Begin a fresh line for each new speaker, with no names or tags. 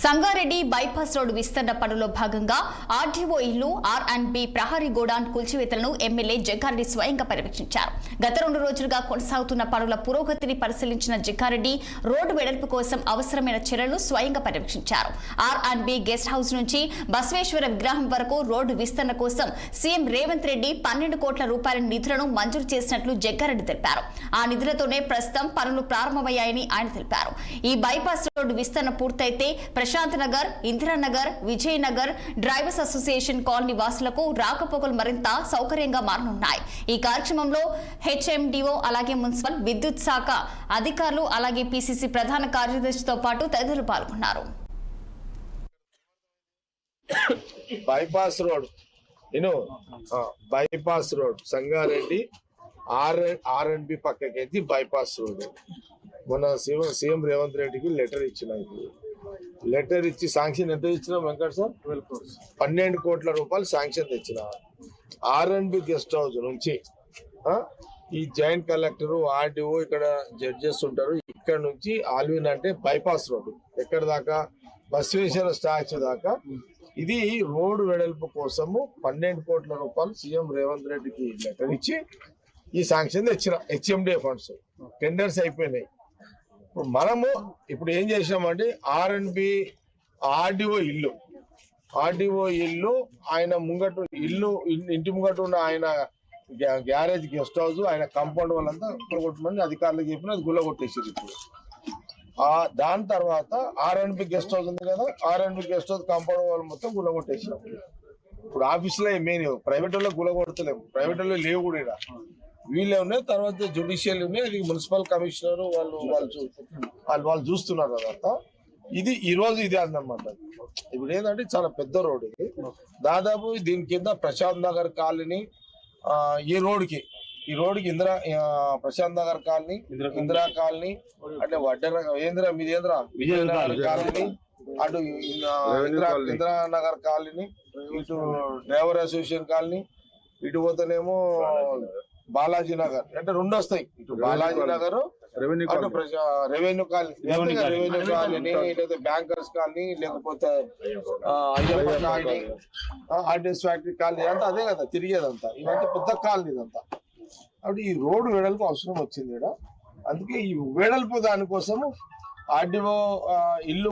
Sangareddy bypass road విస్తరణ పనుల్లో భాగంగా ఆర్డీఓ ఇల్లు ఆర్&బి ప్రహరీ గోడాన్ కూల్చివేతలను ఎమ్మెల్యే జగ్గారెడ్డి స్వయంగా పర్యవేక్షించారు. గత 2 రోజులుగా కొనసాగుతున్న పనుల పురోగతిని పరిశీలించిన జగ్గారెడ్డి రోడ్డు వెడల్పు కోసం అవసరమైన చర్యలను స్వయంగా పర్యవేక్షించారు. ఆర్&బి గెస్ట్ హౌస్ నుంచి బసవేశ్వర విగ్రహం వరకు రోడ్డు విస్తరణ కోసం సీఎం రేవంత్ రెడ్డి 12 కోట్ల రూపాయల నిధులను మంజూరు చేసినట్లు జగ్గారెడ్డి తెలిపారు. ఆ నిధులతోనే ప్రస్తుతం పనులు ప్రారంభమయ్యాయని ఆయన తెలిపారు. ఈ బైపాస్ రోడ్డు విస్తరణ పూర్తయితే Prashant Nagar, Indiranagar, Vijayanagar, drivers association colony వాసులకు రాకపోకలు మరింత సౌకర్యంగా మారనున్నాయి. ఈ కార్యక్రమంలో హెచ్ఎండిఓ అలాగే మున్సిపల్ విద్యుత్ శాఖ అధికారులు అలాగే పిసిసి ప్రధాన కార్యదర్శితో పాటు తదితరులు పాల్గొన్నారు.
Bypass road bypass road Sangareddy ఆర్&బి పక్కకి బైపాస్ రోడ్ మొన్న సీఎం రేవంత్ రెడ్డికి లెటర్ ఇచ్చి శాంక్షన్ ఎంత ఇచ్చిన వెంకట్ సార్ 12 కోట్ల రూపాయలు శాంక్షన్ తెచ్చిన. ఆర్&బి గెస్ట్ హౌస్ నుంచి ఈ జాయింట్ కలెక్టర్ ఆర్డీఓ ఇక్కడ జడ్జెస్ ఉంటారు. ఇక్కడ నుంచి ఆల్విన్ అంటే బైపాస్ రోడ్డు ఎక్కడ దాకా బసవేశ్వర స్టాచ్యూ దాకా ఇది రోడ్డు వెడల్పు కోసము 12 కోట్ల రూపాయలు సీఎం రేవంత్ రెడ్డికి లెటర్ ఇచ్చి ఈ శాంక్షన్ తెచ్చిన. హెచ్ఎండిఏ ఫండ్స్ టెండర్స్ అయిపోయినాయి. ఇప్పుడు మనము ఏం చేసామంటే ఆర్&బి ఆర్డీఓ ఇల్లు ఆయన ముంగటు ఇంటి ముంగటు ఉన్న ఆయన గ్యారేజ్ గెస్ట్ హౌస్ ఆయన కాంపౌండ్ వాళ్ళంతా గుల్లగొట్టమని అధికారులకు చెప్పిన అది గుల్లగొట్టేసారు. ఇప్పుడు దాని తర్వాత ఆర్&బి గెస్ట్ హౌస్ ఉంది కదా, ఆర్&బి గెస్ట్ హౌస్ కాంపౌండ్ వాళ్ళు మొత్తం గుల్లగొట్టేసాం. ఇప్పుడు ఆఫీసులో మెయిన్ ప్రైవేట్ వాళ్ళకి గుల్లగొడతలేము, ప్రైవేట్ వాళ్ళు లేవు కూడా వీళ్ళే ఉన్నాయి. తర్వాత జ్యుడిషియల్ ఉన్నాయి, అది మున్సిపల్ కమిషనర్ వాళ్ళు చూస్తున్నారు అదంతా. ఇది ఈ రోజు ఇది అందన్నమాట. ఇప్పుడు ఏంటంటే చాలా పెద్ద రోడ్ ఇది. దాదాపు దీని కింద ప్రశాంత్ నగర్ కాలనీ ఈ రోడ్డుకి ప్రశాంత్ నగర్ కాలనీ, ఇందిరా కాలనీ, అంటే విజయనగర్ కాలనీ, అటు ఇందిరా నగర్ కాలనీ, ఇటు డ్రైవర్ అసోసియేషన్ కాలనీ, ఇటు పోతేనేమో బాలాజీ నగర్, అంటే 2 వస్తాయి. ఇటు బాలాజీ నగర్, రెవెన్యూ కాలనీ, లేదా బ్యాంకర్స్ కాలనీ, లేకపోతే Ayyappa colony, RTS factory colony, అంటే అదే కదా తిరిగేదంతా. ఇదంతా పెద్ద కాలనీ ఇదంతా. అప్పుడు ఈ రోడ్డు వెడల్పు అవసరం వచ్చింది. అందుకే ఈ వెడల్పు దానికోసము ఆర్డీఓ ఇల్లు